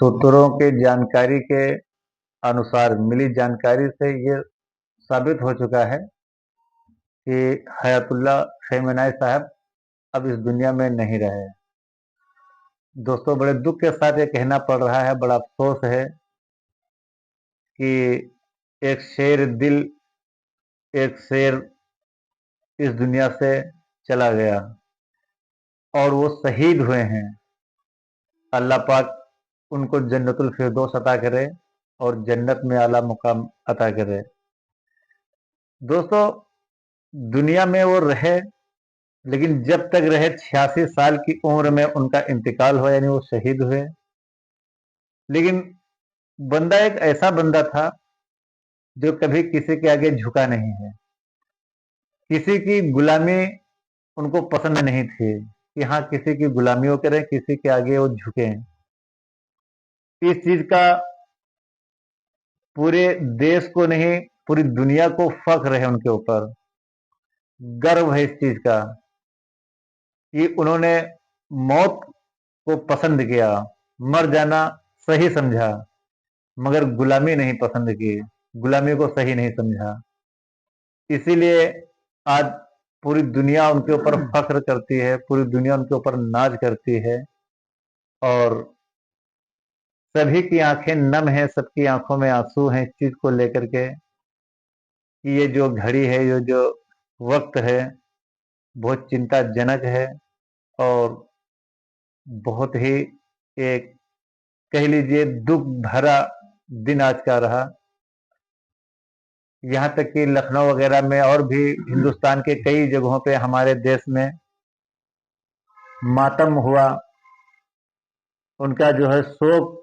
सूत्रों के जानकारी के अनुसार मिली जानकारी से ये साबित हो चुका है कि हयातुल्लाह खamenei साहब अब इस दुनिया में नहीं रहे। दोस्तों, बड़े दुख के साथ ये कहना पड़ रहा है, बड़ा अफसोस है कि एक शेर दिल, एक शेर इस दुनिया से चला गया और वो शहीद हुए हैं। अल्लाह पाक उनको जन्नतुल फिरदौस अता करे और जन्नत में आला मुकाम अता करे। दोस्तों, दुनिया में वो रहे, लेकिन जब तक रहे 86 साल की उम्र में उनका इंतकाल हुआ, यानी वो शहीद हुए। लेकिन बंदा एक ऐसा बंदा था जो कभी किसी के आगे झुका नहीं है। किसी की गुलामी उनको पसंद नहीं थी कि हाँ, किसी की गुलामी वो करें, किसी के आगे वो झुकें। इस चीज का पूरे देश को नहीं, पूरी दुनिया को फख्र है उनके ऊपर, गर्व है इस चीज का कि उन्होंने मौत को पसंद किया, मर जाना सही समझा, मगर गुलामी नहीं पसंद की, गुलामी को सही नहीं समझा। इसीलिए आज पूरी दुनिया उनके ऊपर फख्र करती है, पूरी दुनिया उनके ऊपर नाज करती है और सभी की आंखें नम है, सबकी आंखों में आंसू हैं इस चीज को लेकर के कि ये जो घड़ी है, ये जो वक्त है, बहुत चिंताजनक है और बहुत ही एक, कह लीजिए, दुख भरा दिन आज का रहा। यहाँ तक कि लखनऊ वगैरह में और भी हिंदुस्तान के कई जगहों पे हमारे देश में मातम हुआ, उनका जो है शोक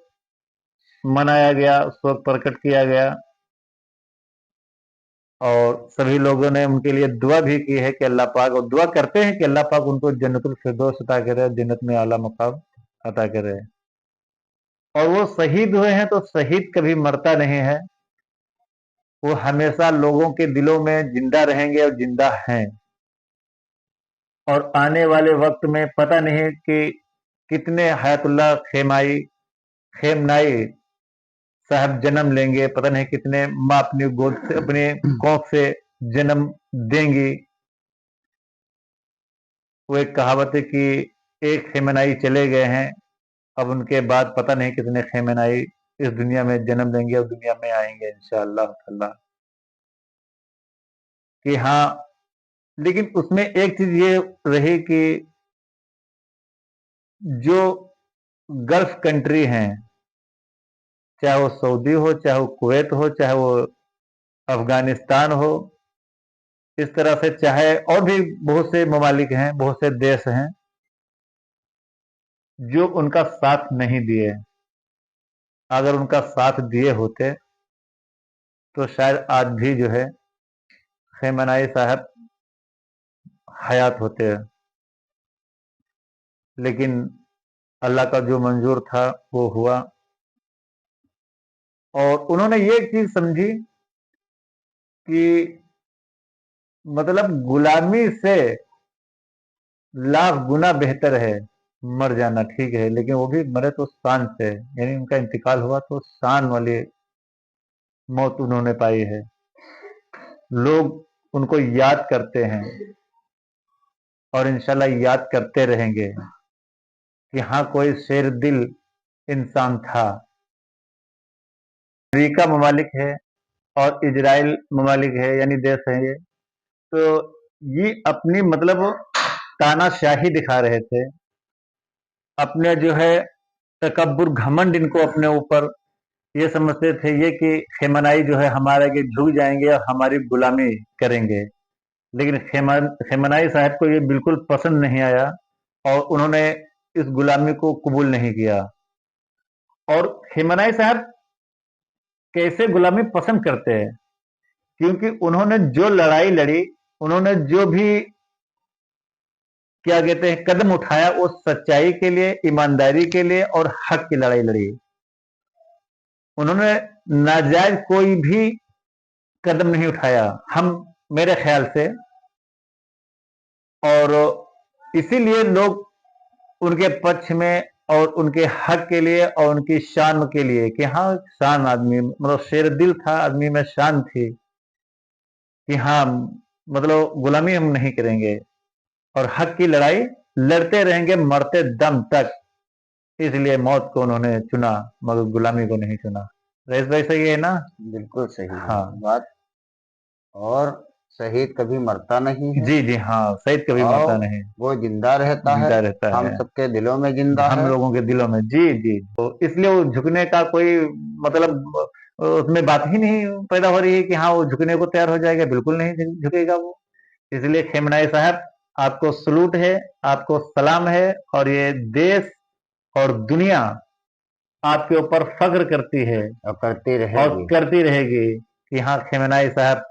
मनाया गया, शोक प्रकट किया गया और सभी लोगों ने उनके लिए दुआ भी की है कि अल्लाह पाक, और दुआ करते हैं कि अल्लाह पाक उनको जन्नतुल फिरदौस अता करे, जन्नत में आला मुकाम अता करे। और वो शहीद हुए हैं तो शहीद कभी मरता नहीं है, वो हमेशा लोगों के दिलों में जिंदा रहेंगे और जिंदा हैं। और आने वाले वक्त में पता नहीं कि कितने हयातुल्लाह खेमनाई साहब जन्म लेंगे, पता नहीं कितने माँ अपनी गोद से, अपने कोख से जन्म देंगी। वो एक कहावत है कि एक खेमनाई चले गए हैं, अब उनके बाद पता नहीं कितने खेमनाई इस दुनिया में जन्म लेंगे और दुनिया में आएंगे इंशाअल्लाह ताला। कि हाँ, लेकिन उसमें एक चीज ये रही कि जो गल्फ कंट्री हैं, चाहे वो सऊदी हो, चाहे वो कुवैत हो, चाहे वो अफगानिस्तान हो, इस तरह से चाहे और भी बहुत से ममालिक हैं, बहुत से देश हैं जो उनका साथ नहीं दिए। अगर उनका साथ दिए होते तो शायद आज भी जो है खेमनाई साहब हयात होते हैं। लेकिन अल्लाह का जो मंजूर था वो हुआ और उन्होंने ये चीज समझी कि मतलब गुलामी से लाख गुना बेहतर है मर जाना। ठीक है, लेकिन वो भी मरे तो शान से, यानी उनका इंतकाल हुआ तो शान वाली मौत उन्होंने पाई है। लोग उनको याद करते हैं और इंशाल्लाह याद करते रहेंगे कि हाँ, कोई शेर दिल इंसान था। अमेरिका ममालिक है और इजराइल ममालिक है, यानी देश है ये, तो ये अपनी मतलब तानाशाही दिखा रहे थे, अपने जो है तकब्बुर, घमंड इनको अपने ऊपर, ये समझते थे ये कि खेमनाई जो है हमारे आगे झुक जाएंगे और हमारी गुलामी करेंगे। लेकिन खेमनाई साहब को ये बिल्कुल पसंद नहीं आया और उन्होंने इस गुलामी को कबूल नहीं किया। और खेमनाई साहब कैसे गुलामी पसंद करते हैं, क्योंकि उन्होंने जो लड़ाई लड़ी, उन्होंने जो भी क्या कहते हैं कदम उठाया, वो सच्चाई के लिए, ईमानदारी के लिए और हक की लड़ाई लड़ी। उन्होंने नाजायज कोई भी कदम नहीं उठाया, हम, मेरे ख्याल से। और इसीलिए लोग उनके पक्ष में और उनके हक के लिए और उनकी शान के लिए कि हाँ शान आदमी, मतलब शेर दिल था आदमी में, शान थी कि हाँ मतलब गुलामी हम नहीं करेंगे और हक की लड़ाई लड़ते रहेंगे मरते दम तक। इसलिए मौत को उन्होंने चुना मगर गुलामी को नहीं चुना। रईस भाई सही है ना? बिल्कुल सही है हाँ बात। और शहीद कभी मरता नहीं है, जी जी, हाँ शहीद कभी और मरता नहीं, वो जिंदा रहता है, जिंदा रहता हम है सबके दिलों में जिंदा हम है। लोगों के दिलों में। जी जी, तो इसलिए वो झुकने का कोई मतलब उसमें बात ही नहीं पैदा हो रही है कि हाँ वो झुकने को तैयार हो जाएगा, बिल्कुल नहीं झुकेगा वो। इसलिए खेमनाई साहब आपको सलूट है, आपको सलाम है, और ये देश और दुनिया आपके ऊपर फख्र करती है और करती और रहेगी। करती रहेगी कि हाँ खेमनाई साहब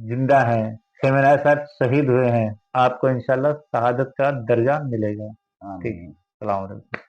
जिंदा हैं, खेमनाई साहब शहीद हुए हैं, आपको इंशाल्लाह शहादत का दर्जा मिलेगा। ठीक, आमीन। सलाम अलैकुम।